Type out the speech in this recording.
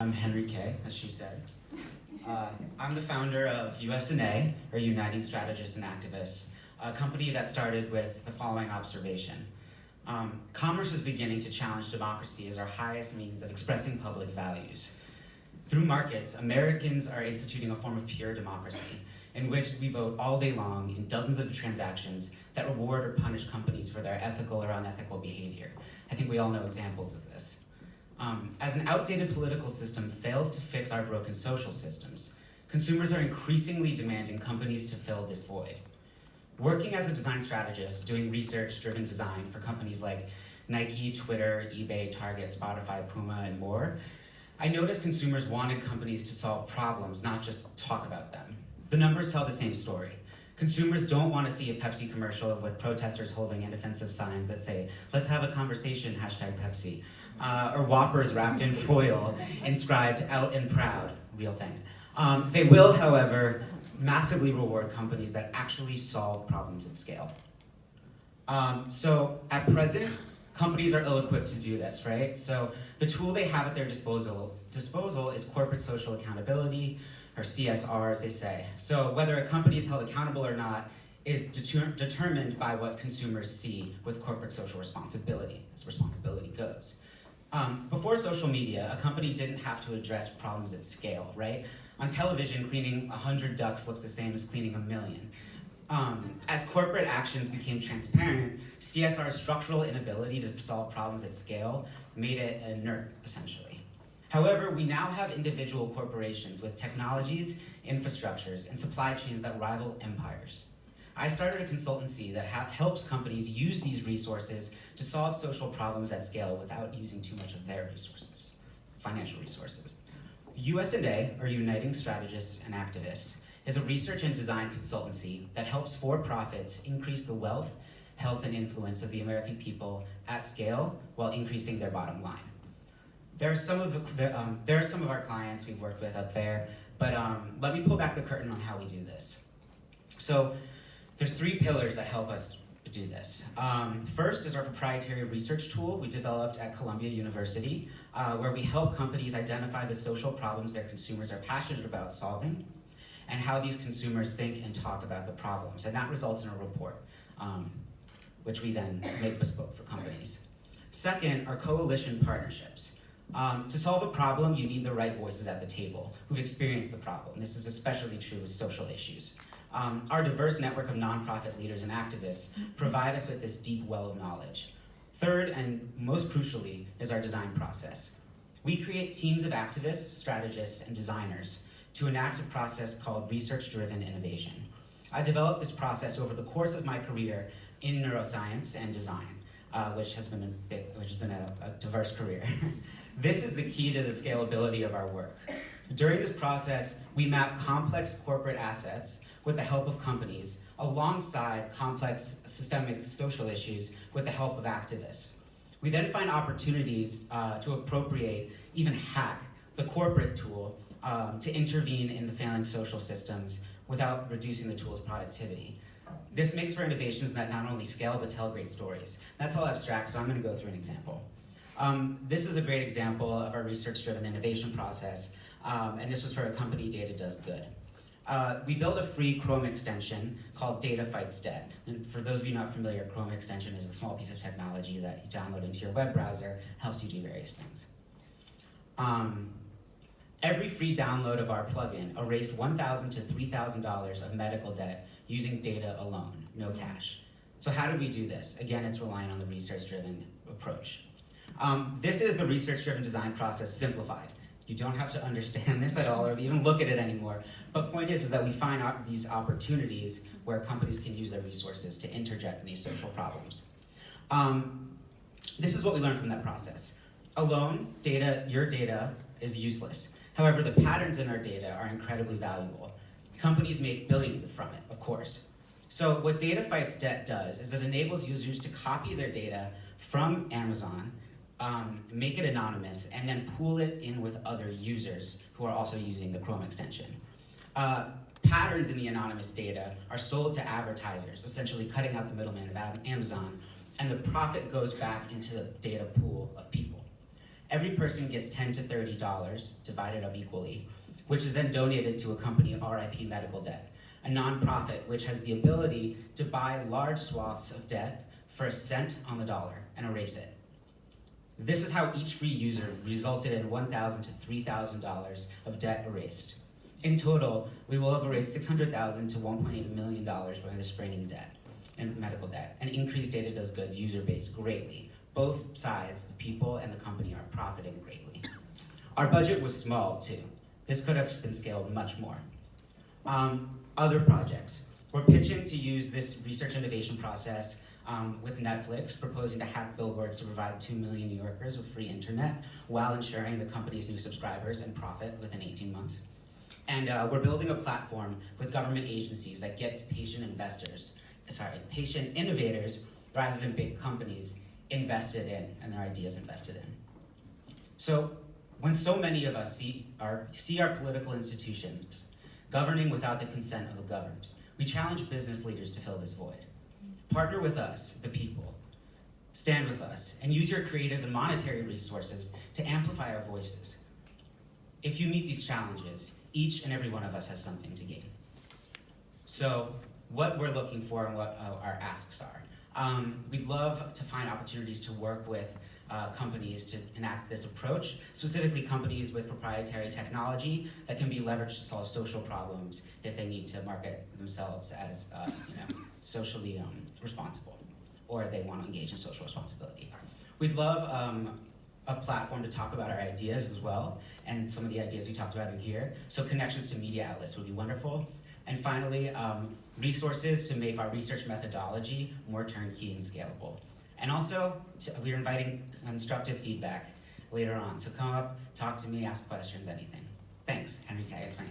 I'm Henry Kaye, as she said. I'm the founder of US&A, or Uniting Strategists and Activists, a company that started with the following observation. Commerce is beginning to challenge democracy as our highest means of expressing public values. Through markets, Americans are instituting a form of pure democracy, in which we vote all day long in dozens of transactions that reward or punish companies for their ethical or unethical behavior. I think we all know examples of this. As an outdated political system fails to fix our broken social systems, consumers are increasingly demanding companies to fill this void. Working as a design strategist, doing research-driven design for companies like Nike, Twitter, eBay, Target, Spotify, Puma, and more, I noticed consumers wanted companies to solve problems, not just talk about them. The numbers tell the same story. Consumers don't want to see a Pepsi commercial with protesters holding inoffensive signs that say, "Let's have a conversation, #Pepsi," or Whoppers wrapped in foil, inscribed "out and proud," real thing. They will, however, massively reward companies that actually solve problems at scale. So at present, companies are ill-equipped to do this, right? So the tool they have at their disposal is corporate social accountability, or CSR, as they say. So whether a company is held accountable or not is determined by what consumers see with corporate social responsibility, as responsibility goes. Before social media, a company didn't have to address problems at scale, right? On television, cleaning 100 ducks looks the same as cleaning 1,000,000. As corporate actions became transparent, CSR's structural inability to solve problems at scale made it inert, essentially. However, we now have individual corporations with technologies, infrastructures, and supply chains that rival empires. I started a consultancy that helps companies use these resources to solve social problems at scale without using too much of their resources, financial resources. US&A, or Uniting Strategists and Activists, is a research and design consultancy that helps for-profits increase the wealth, health, and influence of the American people at scale while increasing their bottom line. There are some of our clients we've worked with up there, but let me pull back the curtain on how we do this. So there's 3 pillars that help us do this. First is our proprietary research tool we developed at Columbia University, where we help companies identify the social problems their consumers are passionate about solving, and how these consumers think and talk about the problems. And that results in a report, which we then make bespoke for companies. Second are coalition partnerships. To solve a problem, you need the right voices at the table who've experienced the problem. This is especially true with social issues. Our diverse network of nonprofit leaders and activists provide us with this deep well of knowledge. Third, and most crucially, is our design process. We create teams of activists, strategists, and designers to enact a process called research-driven innovation. I developed this process over the course of my career in neuroscience and design, which has been a diverse career. This is the key to the scalability of our work. During this process, we map complex corporate assets with the help of companies, alongside complex systemic social issues with the help of activists. We then find opportunities to appropriate, even hack, the corporate tool to intervene in the failing social systems without reducing the tool's productivity. This makes for innovations that not only scale, but tell great stories. That's all abstract, so I'm going to go through an example. This is a great example of our research-driven innovation process, and this was for a company, Data Does Good. We built a free Chrome extension called Data Fights Debt. And for those of you not familiar, Chrome extension is a small piece of technology that you download into your web browser, helps you do various things. Every free download of our plugin erased $1,000 to $3,000 of medical debt using data alone, no cash. So how do we do this? Again, it's relying on the research-driven approach. This is the research-driven design process simplified. You don't have to understand this at all or even look at it anymore. But point is that we find these opportunities where companies can use their resources to interject in these social problems. This is what we learned from that process. Alone, your data is useless. However, the patterns in our data are incredibly valuable. Companies make billions from it, of course. So what Data Fights Debt does is it enables users to copy their data from Amazon, make it anonymous, and then pool it in with other users who are also using the Chrome extension. Patterns in the anonymous data are sold to advertisers, essentially cutting out the middleman of Amazon, and the profit goes back into the data pool of people. Every person gets $10 to $30 divided up equally, which is then donated to a company, RIP Medical Debt, a nonprofit which has the ability to buy large swaths of debt for a cent on the dollar and erase it. This is how each free user resulted in $1,000 to $3,000 of debt erased. In total, we will have erased $600,000 to $1.8 million by the spring in debt and medical debt, and increased data does goods user base greatly. Both sides, the people and the company, are profiting greatly. Our budget was small too. This could have been scaled much more. Other projects. We're pitching to use this research innovation process with Netflix, proposing to hack billboards to provide 2 million New Yorkers with free internet while ensuring the company's new subscribers and profit within 18 months. And we're building a platform with government agencies that gets patient innovators rather than big companies invested in and their ideas invested in. So when so many of us see our political institutions governing without the consent of the governed, we challenge business leaders to fill this void. Partner with us, the people. Stand with us, and use your creative and monetary resources to amplify our voices. If you meet these challenges, each and every one of us has something to gain. So what we're looking for and what our asks are. We'd love to find opportunities to work with companies to enact this approach, specifically companies with proprietary technology that can be leveraged to solve social problems if they need to market themselves as socially responsible, or they want to engage in social responsibility. We'd love a platform to talk about our ideas as well, and some of the ideas we talked about in here. So connections to media outlets would be wonderful. And finally, resources to make our research methodology more turnkey and scalable. And also, we're inviting constructive feedback later on. So come up, talk to me, ask questions, anything. Thanks. Henry Kaye is my name.